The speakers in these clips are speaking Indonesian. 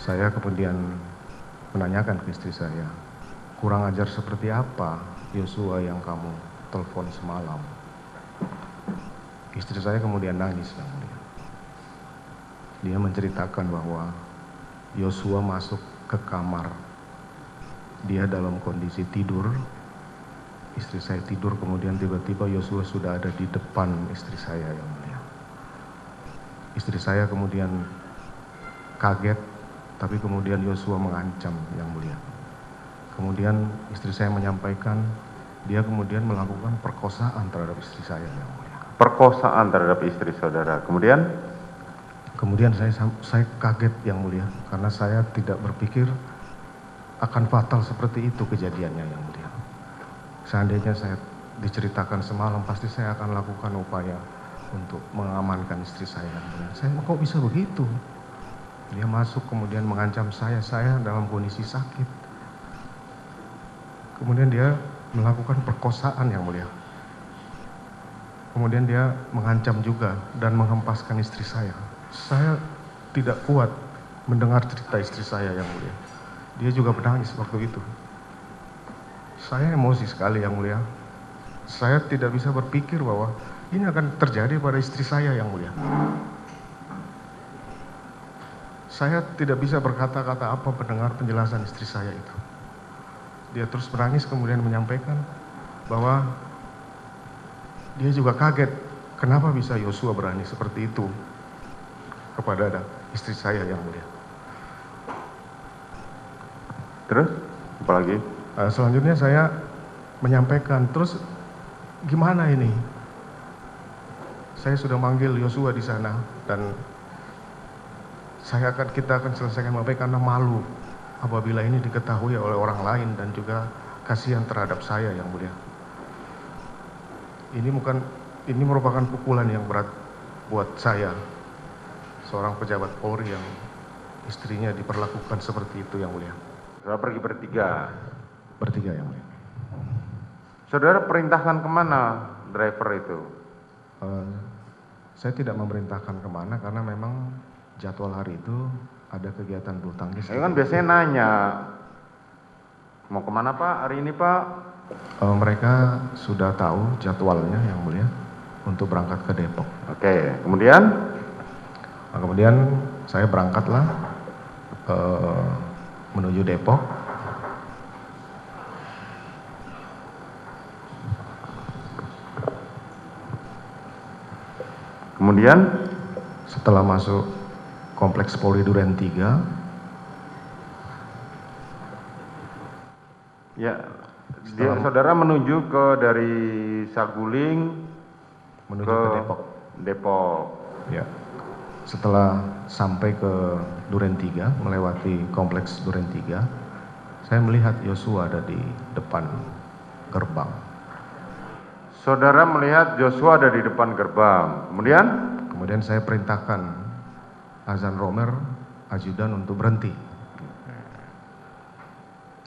Saya kemudian menanyakan ke istri saya, kurang ajar seperti apa Yosua yang kamu telepon semalam? Istri saya kemudian nangis, Yang Mulia. Dia menceritakan bahwa Yosua masuk ke kamar, dia dalam kondisi tidur, istri saya tidur, kemudian tiba-tiba Yosua sudah ada di depan istri saya, Yang Mulia. Istri saya kemudian kaget, tapi kemudian Yosua mengancam, Yang Mulia. Kemudian istri saya menyampaikan, dia kemudian melakukan perkosaan terhadap istri saya, Yang Mulia. Perkosaan terhadap istri saudara. Kemudian saya kaget, Yang Mulia, karena saya tidak berpikir akan fatal seperti itu kejadiannya, Yang Mulia. Seandainya saya diceritakan semalam, pasti saya akan lakukan upaya untuk mengamankan istri saya, Yang Mulia. Saya kok bisa begitu? Dia masuk kemudian mengancam saya dalam kondisi sakit. Kemudian dia melakukan perkosaan, Yang Mulia. Kemudian dia mengancam juga dan menghempaskan istri saya. Saya tidak kuat mendengar cerita istri saya, Yang Mulia. Dia juga menangis waktu itu. Saya emosi sekali, Yang Mulia. Saya tidak bisa berpikir bahwa ini akan terjadi pada istri saya, Yang Mulia. Saya tidak bisa berkata-kata apa mendengar penjelasan istri saya itu. Dia terus menangis kemudian menyampaikan bahwa dia juga kaget kenapa bisa Yosua berani seperti itu kepada istri saya, Yang Mulia. terus apa lagi? Selanjutnya saya menyampaikan, terus gimana ini? Saya sudah manggil Yosua di sana dan kita akan selesaikan baik karena malu apabila ini diketahui oleh orang lain dan juga kasihan terhadap saya, Yang Mulia. Ini merupakan pukulan yang berat buat saya, seorang pejabat Polri yang istrinya diperlakukan seperti itu, Yang Mulia. Saudara pergi bertiga. Bertiga, Yang Mulia. Saudara perintahkan kemana driver itu? Saya tidak memerintahkan kemana karena memang jadwal hari itu ada kegiatan bulu tangkis. Kan biasanya nanya, mau kemana Pak hari ini Pak? Mereka sudah tahu jadwalnya, Yang Mulia, untuk berangkat ke Depok. Oke, kemudian? Kemudian saya berangkatlah menuju Depok. Kemudian? Setelah masuk Kompleks Polri Duren 3. Ya, saudara menuju dari Saguling menuju ke Depok. Ya. Setelah sampai ke Duren 3, melewati Kompleks Duren 3, saya melihat Yosua ada di depan gerbang. Saudara melihat Joshua ada di depan gerbang. Kemudian? Kemudian saya perintahkan Azan Romer, ajudan, untuk berhenti.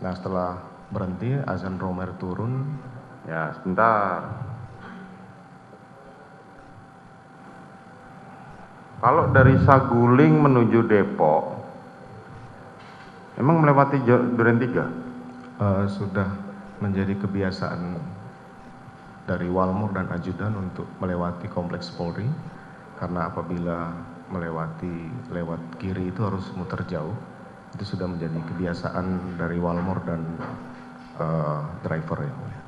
Nah, setelah berhenti, Azan Romer turun. Ya, sebentar. Kalau dari Saguling menuju Depok, emang melewati Duren 3? Sudah menjadi kebiasaan dari Walmor dan ajudan untuk melewati Kompleks Polri, karena apabila lewat kiri itu harus muter jauh. Itu sudah menjadi kebiasaan dari Walmor dan driver, Yang Mulia.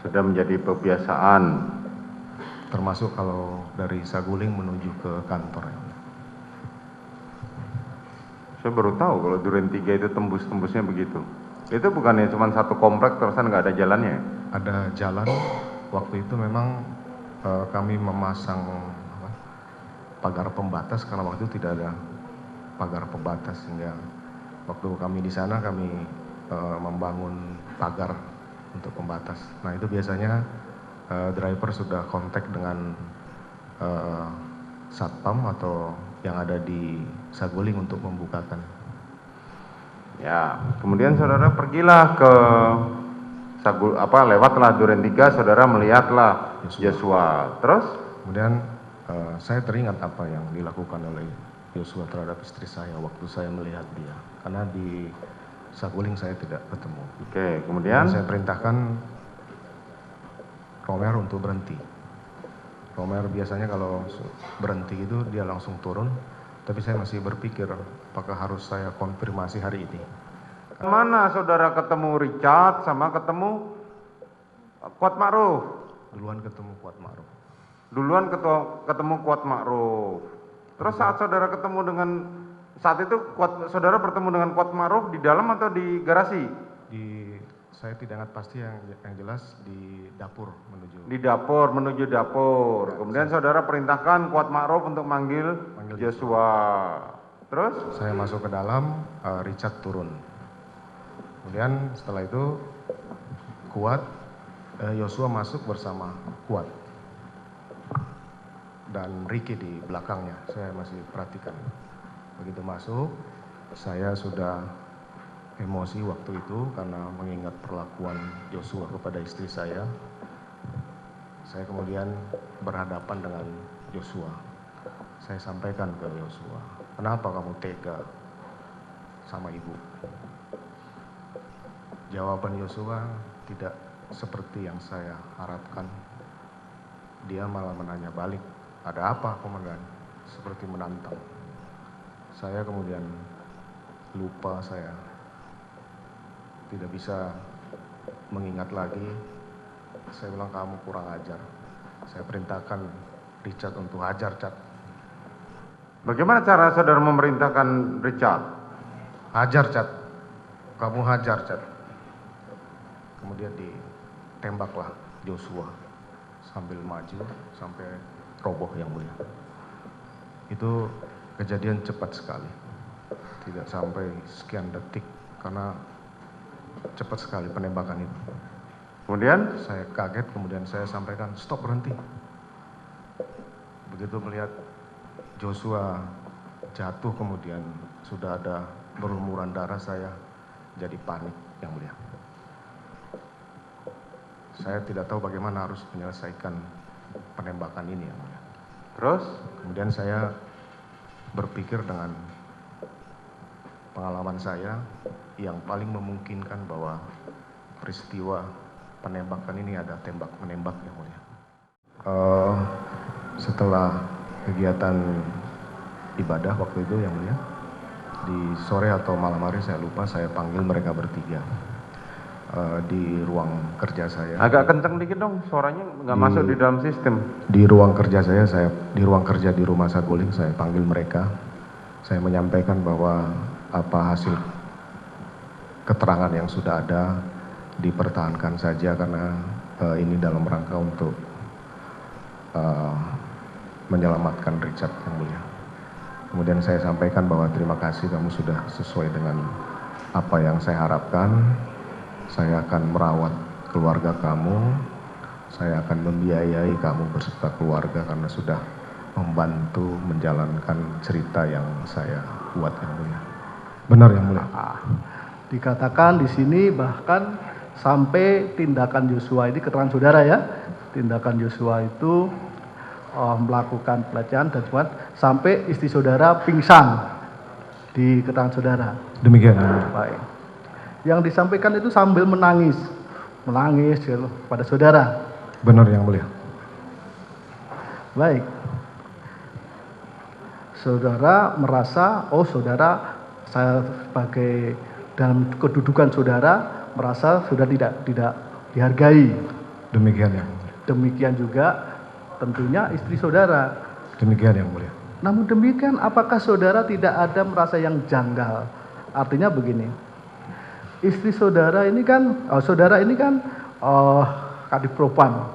Sudah menjadi kebiasaan. Termasuk kalau dari Saguling menuju ke kantor, Yang Mulia. Saya baru tahu kalau Duren 3 itu tembus-tembusnya begitu. Itu bukannya cuma satu komplek terusan nggak ada jalannya? Ada jalan. Waktu itu memang kami memasang pagar pembatas karena waktu itu tidak ada pagar pembatas, sehingga waktu kami di sana kami membangun pagar untuk pembatas. Nah, itu biasanya driver sudah kontak dengan satpam atau yang ada di Saguling untuk membukakan. Ya, kemudian saudara pergilah ke lewatlah Duren 3, saudara melihatlah Joshua. Terus? Kemudian saya teringat apa yang dilakukan oleh Yosua terhadap istri saya waktu saya melihat dia. Karena di Saguling saya tidak ketemu. Oke, kemudian? Dan saya perintahkan Romer untuk berhenti. Romer biasanya kalau berhenti itu dia langsung turun, tapi saya masih berpikir apakah harus saya konfirmasi hari ini. Mana saudara ketemu Richard sama ketemu Kuat Ma'ruf? Duluan ketemu Kuat Ma'ruf. Duluan ketemu Kuat Ma'ruf. Terus saat saudara ketemu dengan, saat itu saudara bertemu dengan Kuat Ma'ruf di dalam atau di garasi? Saya tidak ingat pasti, yang jelas di dapur menuju. Di dapur, menuju dapur. Kemudian saudara perintahkan Kuat Ma'ruf untuk manggil Joshua. Terus? Saya masuk ke dalam, Richard turun. Kemudian setelah itu Yosua masuk bersama Kuat. Dan Ricky di belakangnya, saya masih perhatikan. Begitu masuk, saya sudah emosi waktu itu karena mengingat perlakuan Joshua kepada istri saya. Saya kemudian berhadapan dengan Joshua. Saya sampaikan ke Joshua, kenapa kamu tega sama ibu? Jawaban Joshua tidak seperti yang saya harapkan. Dia malah menanya balik, ada apa komandan? Seperti menantang. Saya kemudian lupa, saya tidak bisa mengingat lagi. Saya bilang kamu kurang ajar. Saya perintahkan Richard untuk hajar, Chad. Bagaimana cara saudara memerintahkan Richard? Hajar, Chad. Kamu hajar, Chad. Kemudian ditembaklah Joshua sambil maju sampai roboh yang mulia. Itu kejadian cepat sekali. Tidak sampai sekian detik karena cepat sekali penembakan itu. Kemudian? Saya kaget, kemudian saya sampaikan, stop, berhenti. Begitu melihat Joshua jatuh, kemudian sudah ada berlumuran darah, saya jadi panik yang mulia. Saya tidak tahu bagaimana harus menyelesaikan penembakan ini yang mulia. Terus? Kemudian saya berpikir dengan pengalaman saya yang paling memungkinkan bahwa peristiwa penembakan ini ada tembak menembak yang mulia. Setelah kegiatan ibadah waktu itu yang mulia, di sore atau malam hari saya lupa, saya panggil mereka bertiga di ruang kerja saya. Agak kencang dikit dong, suaranya nggak masuk di dalam sistem. Di ruang kerja saya di ruang kerja di Rumah Saguling, saya panggil mereka. Saya menyampaikan bahwa apa hasil keterangan yang sudah ada dipertahankan saja karena ini dalam rangka untuk menyelamatkan Richard yang mulia. Kemudian saya sampaikan bahwa terima kasih kamu sudah sesuai dengan apa yang saya harapkan. Saya akan merawat keluarga kamu, saya akan membiayai kamu beserta keluarga karena sudah membantu menjalankan cerita yang saya buat yang mulia. Benar yang mulia. Dikatakan di sini bahkan sampai tindakan Joshua ini, keterangan saudara ya, tindakan Joshua itu melakukan pelecehan dan cuman sampai istri saudara pingsan di keterangan saudara. Demikian. Baik. Yang disampaikan itu sambil menangis kepada saudara. Benar yang mulia. Baik. Saudara merasa, saudara, saya sebagai dalam kedudukan saudara merasa sudah tidak dihargai. Demikian yang mulia. Demikian juga tentunya istri saudara. Demikian yang mulia. Namun demikian, apakah saudara tidak ada merasa yang janggal? Artinya begini, istri saudara ini kan, Kadif Propam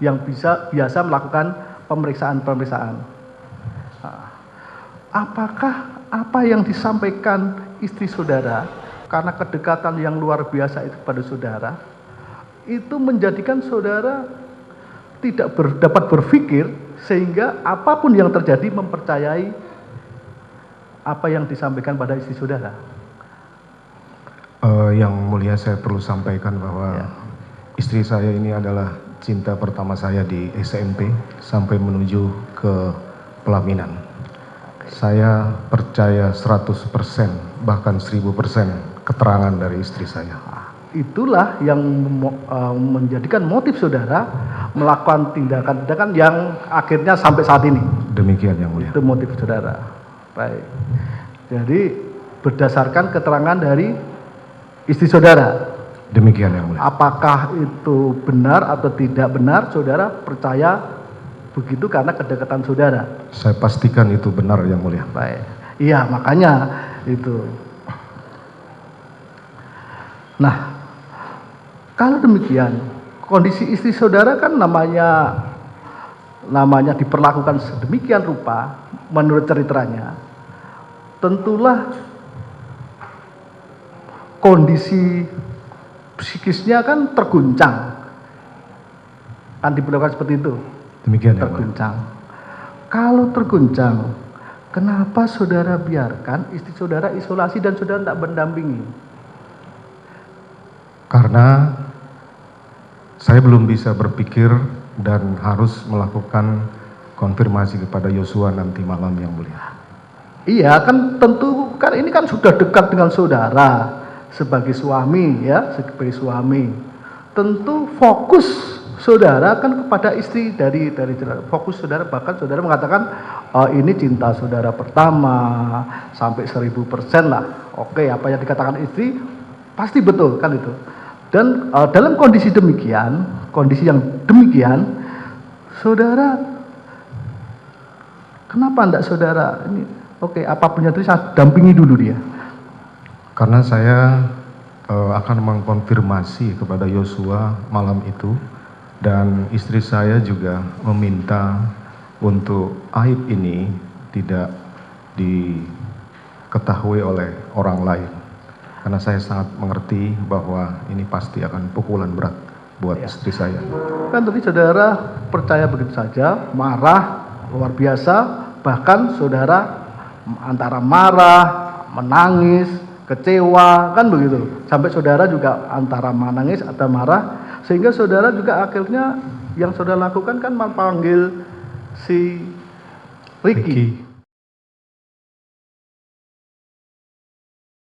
yang biasa melakukan pemeriksaan. Apakah apa yang disampaikan istri saudara karena kedekatan yang luar biasa itu pada saudara itu menjadikan saudara tidak dapat berpikir sehingga apapun yang terjadi mempercayai apa yang disampaikan pada istri saudara? Yang mulia, saya perlu sampaikan bahwa istri saya ini adalah cinta pertama saya di SMP sampai menuju ke pelaminan. Saya percaya 100%, bahkan 1000% keterangan dari istri saya. Itulah yang menjadikan motif saudara melakukan tindakan-tindakan yang akhirnya sampai saat ini. Demikian yang mulia. Itu motif saudara. Baik. Jadi berdasarkan keterangan dari istri saudara. Demikian yang mulia. Apakah itu benar atau tidak benar, saudara percaya begitu karena kedekatan saudara. Saya pastikan itu benar yang mulia. Baik. Iya, makanya itu. Nah, kalau demikian, kondisi istri saudara kan namanya diperlakukan sedemikian rupa menurut ceritanya. Tentulah kondisi psikisnya kan terguncang. Kan diperlakukan seperti itu. Demikian yang mulia. Terguncang. Kalau terguncang, kenapa saudara biarkan istri saudara isolasi dan saudara tidak mendampingi? Karena saya belum bisa berpikir dan harus melakukan konfirmasi kepada Yosua nanti malam yang mulia. Iya, kan tentu kan ini kan sudah dekat dengan saudara sebagai suami ya, sebagai suami. Tentu fokus saudara kan kepada istri dari fokus saudara, bahkan saudara mengatakan ini cinta saudara pertama sampai 1000% lah. Oke, apa yang dikatakan istri pasti betul kan itu. Dan dalam kondisi demikian, kondisi yang demikian, saudara kenapa enggak saudara ini oke, apapun yang terjadi saya dampingi dulu dia. Karena saya akan mengkonfirmasi kepada Yosua malam itu, dan istri saya juga meminta untuk aib ini tidak diketahui oleh orang lain. Karena saya sangat mengerti bahwa ini pasti akan pukulan berat buat istri saya. Kan tadi saudara percaya begitu saja, marah luar biasa, bahkan saudara antara marah, menangis, kecewa, kan begitu. Sampai saudara juga antara menangis atau marah, sehingga saudara juga akhirnya yang saudara lakukan kan memanggil si Ricky.